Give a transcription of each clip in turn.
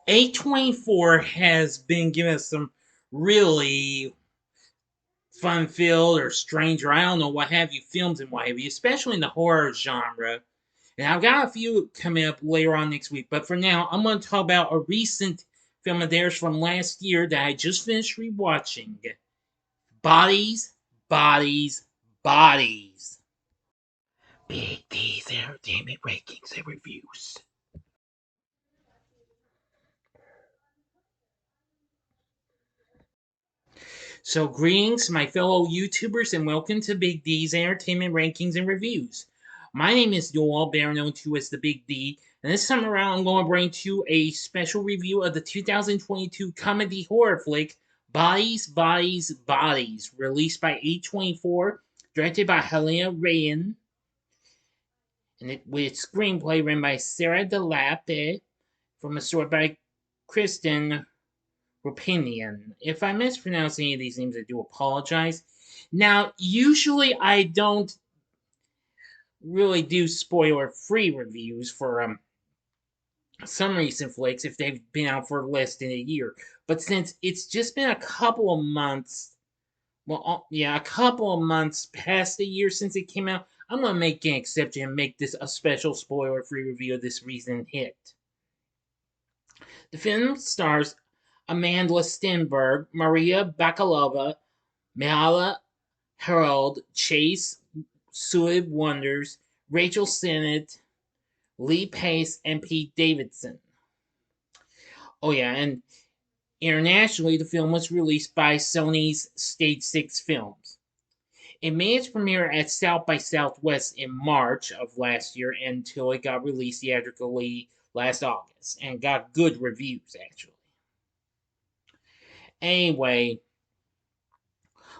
A24 has been giving us some really fun-filled or strange, or I don't know what have you, films and what have you, especially in the horror genre. And I've got a few coming up later on next week. But for now, I'm going to talk about a recent film of theirs from last year that I just finished rewatching. Bodies, Bodies, Bodies. Big D's Entertainment Rankings and Reviews. So, greetings, my fellow YouTubers, and welcome to Big D's Entertainment Rankings and Reviews. My name is Joel, better known to as the Big D, and this time around I'm going to bring to you a special review of the 2022 comedy horror flick Bodies, Bodies, Bodies, released by A24, directed by Helena Rayan, and with screenplay written by Sarah DeLappe, from a story by Kristen Rapinian. If I mispronounce any of these names, I do apologize. Now, usually I don't really do spoiler-free reviews for some recent flicks if they've been out for less than a year. But since it's just been a couple of months, well, yeah, a couple of months past a year since it came out, I'm gonna make an exception and make this a special spoiler-free review of this recent hit. The film stars Amandla Stenberg, Maria Bakalova, Myha'la Herrold, Chase, Sui Wonders, Rachel Sennott, Lee Pace, and Pete Davidson. Oh yeah, and internationally, the film was released by Sony's Stage 6 Films. It made its premiere at South by Southwest in March of last year until it got released theatrically last August and got good reviews actually. Anyway,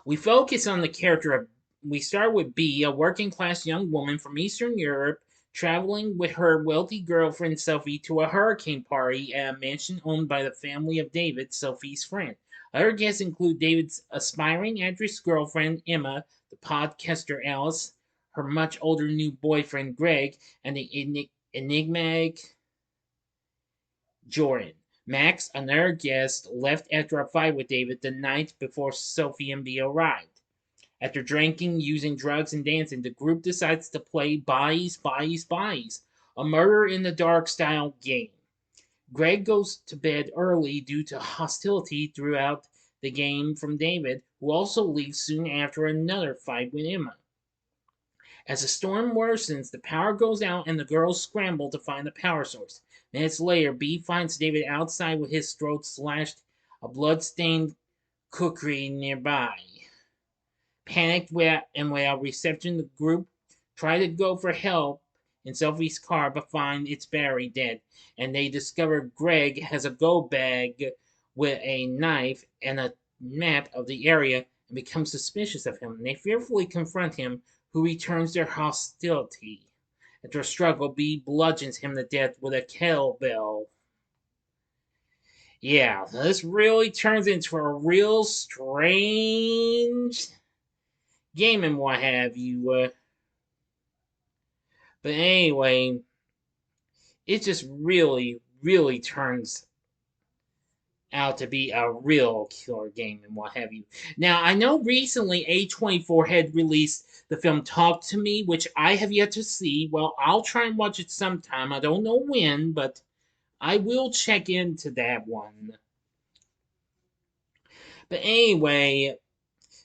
we focus on the character of. We start with B, a working class young woman from Eastern Europe, traveling with her wealthy girlfriend Sophie to a hurricane party at a mansion owned by the family of David, Sophie's friend. Other guests include David's aspiring actress girlfriend Emma, the podcaster Alice, her much older new boyfriend Greg, and the enigmatic Jordan. Max, another guest, left after a fight with David the night before Sophie and B arrived. After drinking, using drugs, and dancing, the group decides to play Bodies, Bodies, Bodies, a murder in the dark style game. Greg goes to bed early due to hostility throughout the game from David, who also leaves soon after another fight with Emma. As the storm worsens, the power goes out and the girls scramble to find the power source. Minutes later, B finds David outside with his throat slashed, a blood-stained cookery nearby. Panicked and without reception, the group try to go for help in Sophie's car but find it's Barry dead, and they discover Greg has a go bag with a knife and a map of the area and become suspicious of him. They fearfully confront him, who returns their hostility. After a struggle, B bludgeons him to death with a kettlebell. Yeah, this really turns into a real strange game and what have you. But anyway, it just really, really turns out to be a real killer game and what have you. Now, I know recently A24 had released the film Talk to Me, which I have yet to see. Well, I'll try and watch it sometime. I don't know when, but I will check into that one. But anyway,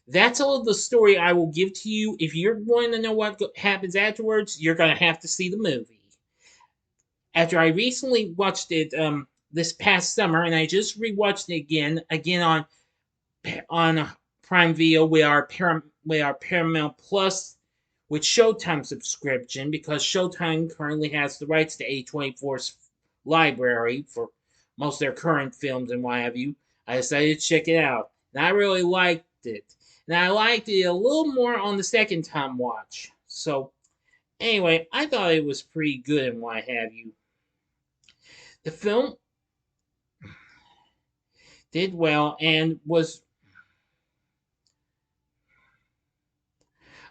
that's all of the story I will give to you. If you're going to know what happens afterwards, you're going to have to see the movie. After I recently watched it this past summer, and I just rewatched it again on Prime Video with our Paramount Plus with Showtime subscription because Showtime currently has the rights to A24's library for most of their current films and what have you. I decided to check it out, and I really liked it. And I liked it a little more on the second time watch. So anyway, I thought it was pretty good and what have you. The film did well and was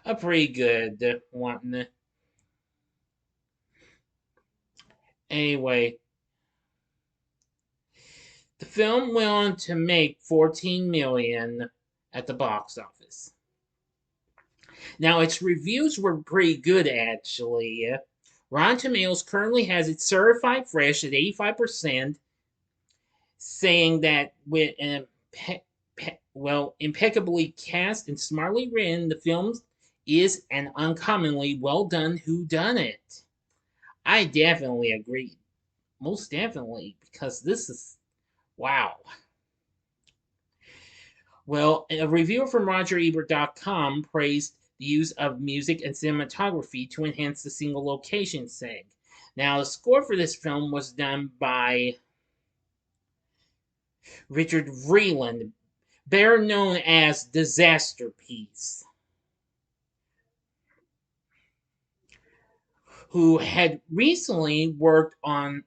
a pretty good one. Anyway, The film went on to make 14 million at the box office. Now, its reviews were pretty good, actually. Rotten Tomatoes currently has it certified fresh at 85%, saying that with an impeccably cast and smartly written, the film is an uncommonly well done whodunit. I definitely agree. Most definitely, because this is wow. Well, a reviewer from RogerEbert.com praised the use of music and cinematography to enhance the single location setting. Now, the score for this film was done by Richard Vreeland, better known as Disaster Piece, who had recently worked on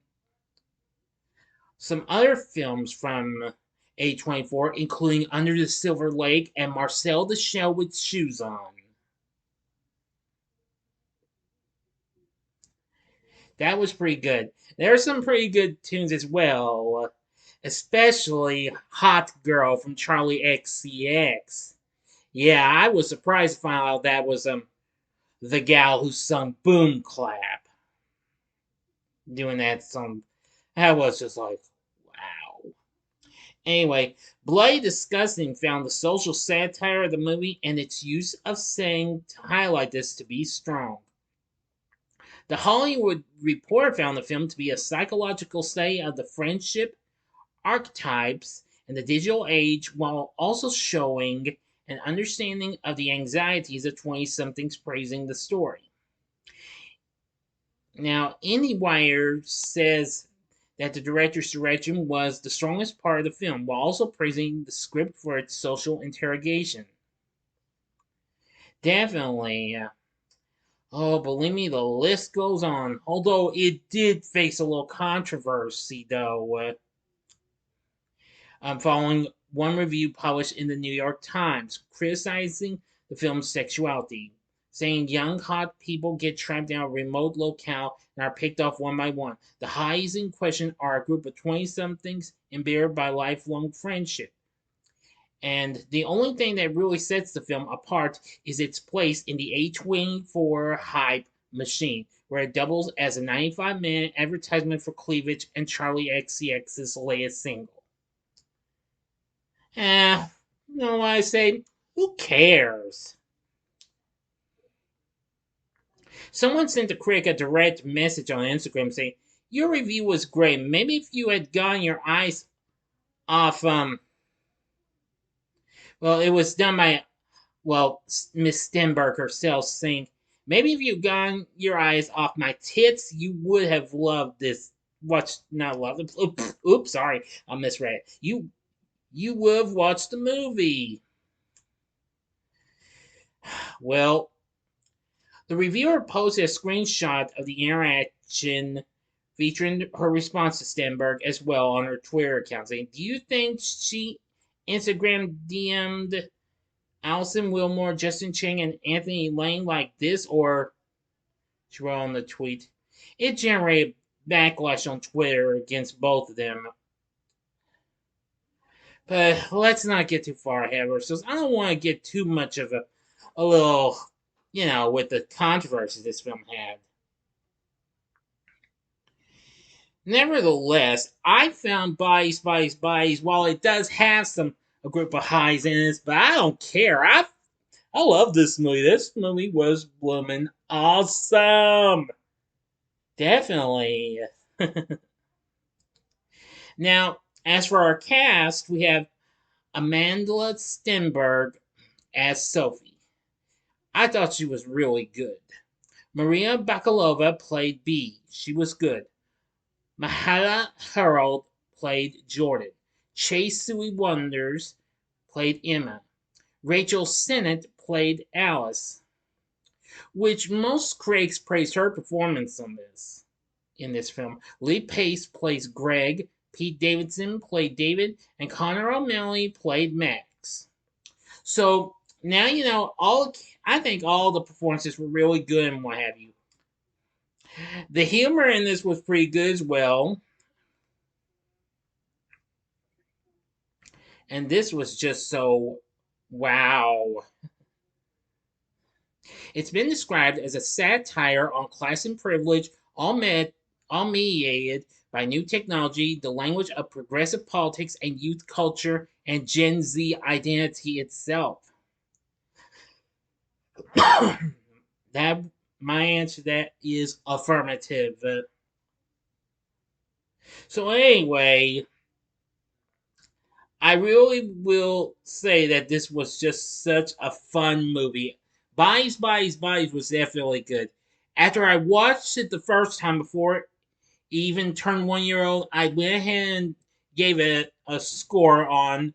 some other films from A24, including Under the Silver Lake and Marcel the Shell with Shoes On. That was pretty good. There are some pretty good tunes as well, especially Hot Girl from Charlie XCX. Yeah, I was surprised to find out that was the gal who sung Boom Clap doing that song. That was just like, wow. Anyway, Bloody Disgusting found the social satire of the movie and its use of saying to highlight this to be strong. The Hollywood Reporter found the film to be a psychological study of the friendship archetypes in the digital age while also showing an understanding of the anxieties of 20 somethings praising the story. Now, IndieWire says that the director's direction was the strongest part of the film, while also praising the script for its social interrogation. Definitely. Oh, believe me, the list goes on. Although it did face a little controversy, though, following one review published in the New York Times criticizing the film's sexuality, saying young hot people get trapped in a remote locale and are picked off one by one. The highs in question are a group of 20 somethings embittered by lifelong friendship. And the only thing that really sets the film apart is its place in the A24 hype machine, where it doubles as a 95-minute advertisement for cleavage and Charlie XCX's latest single. You know what I say? Who cares? Someone sent the critic a direct message on Instagram saying, "Your review was great. Maybe if you had gotten your eyes off, well, it was done by, well, Miss Stenberg herself, saying, maybe if you gotten your eyes off my tits, you would have loved this. Not loved it. Oops, sorry, I misread it. You would have watched the movie." Well, the reviewer posted a screenshot of the interaction featuring her response to Stenberg as well on her Twitter account, saying, "Do you think she Instagram DM'd Allison Wilmore, Justin Chang, and Anthony Lane like this?" Or she wrote on the tweet, "It generated backlash on Twitter against both of them. But let's not get too far ahead of ourselves. I don't want to get too much of a little, with the controversy this film had. Nevertheless, I found Bodies, while it does have a group of highs in it, but I don't care. I love this movie. This movie was bloomin' awesome. Definitely. Now, as for our cast, we have Amandla Stenberg as Sophie. I thought she was really good. Maria Bakalova played Bee. She was good. Myha'la Herrold played Jordan. Sui Wonders played Emma. Rachel Sennott played Alice, which most critics praised her performance in this film. Lee Pace plays Greg. Pete Davidson played David, and Connor O'Malley played Max. So now you know all. I think all the performances were really good and what have you. The humor in this was pretty good as well. And this was just so wow. It's been described as a satire on class and privilege, all mediated by new technology, the language of progressive politics and youth culture, and Gen Z identity itself. That my answer to that is affirmative. So anyway, I really will say that this was just such a fun movie. Bodies was definitely good. After I watched it the first time before it even turned 1 year old, I went ahead and gave it a score on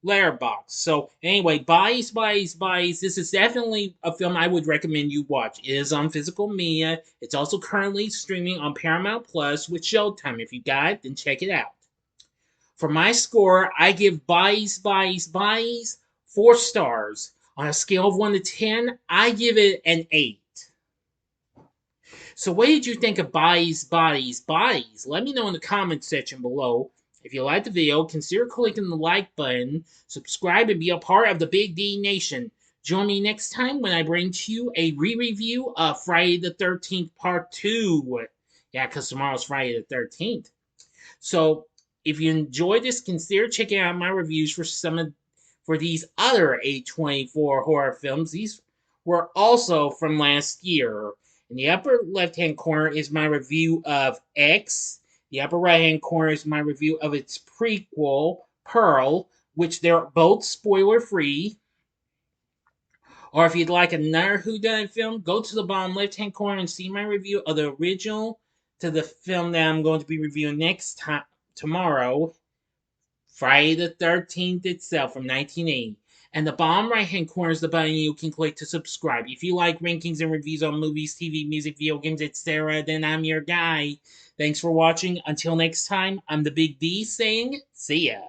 Letterboxd. So anyway, Bodies. This is definitely a film I would recommend you watch. It is on physical media. It's also currently streaming on Paramount Plus with Showtime. If you got it, then check it out. For my score, I give Bodies 4 stars. On a scale of 1 to 10, I give it an 8. So what did you think of Bodies? Let me know in the comments section below. If you liked the video, consider clicking the like button, subscribe, and be a part of the Big D Nation. Join me next time when I bring to you a re-review of Friday the 13th Part 2. Yeah, because tomorrow's Friday the 13th. So if you enjoyed this, consider checking out my reviews for these other A24 horror films. These were also from last year. In the upper left-hand corner is my review of X. The upper right-hand corner is my review of its prequel, Pearl, which they're both spoiler-free. Or if you'd like another whodunit film, go to the bottom left-hand corner and see my review of the original to the film that I'm going to be reviewing tomorrow, Friday the 13th itself from 1980. And the bottom right hand corner is the button you can click to subscribe. If you like rankings and reviews on movies, TV, music, video games, etc., then I'm your guy. Thanks for watching. Until next time, I'm the Big D saying, see ya.